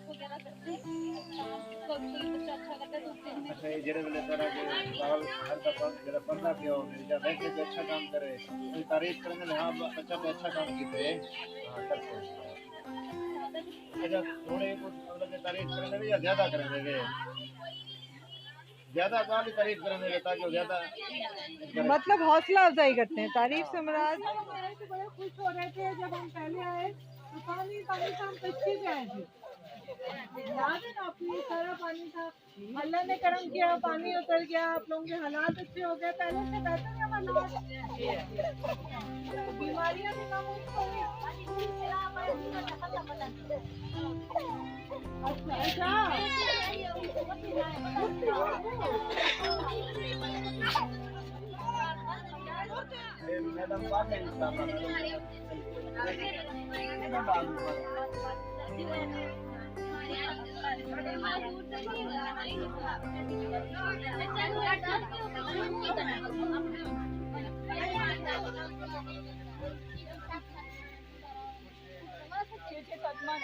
वगैरह करते हैं, कोई बच्चा अच्छा करता है तो उससे हमें अच्छा ये जेड़े वेले तरह के बाल हर दफा जेड़ा पढ़ना पिया हो या वैसे भी अच्छा काम करे तो तारीफ करने ले हां बच्चा पे अच्छा काम कीते हां करते अच्छा थोड़े कुछ मतलब के तारीफ करने भी या ज्यादा करने वे ज्यादा वाली तारीफ करने वे ताकि ज्यादा मतलब हौसला अफजाई करते हैं। तारीफ से मुराद हम आए तो बड़े खुश हो रहे थे जब हम पहले आए तो पानी पानी से हम कच्चे से आए थे। याद है ना अपनी सारा पानी था, अल्लाह ने करम किया, पानी उतर गया, आप लोगों के हालात अच्छे हो गए, पहले से बेहतर है हालात, बीमारियां भी कम हुई होंगी। अच्छा मैडम बात है कदमा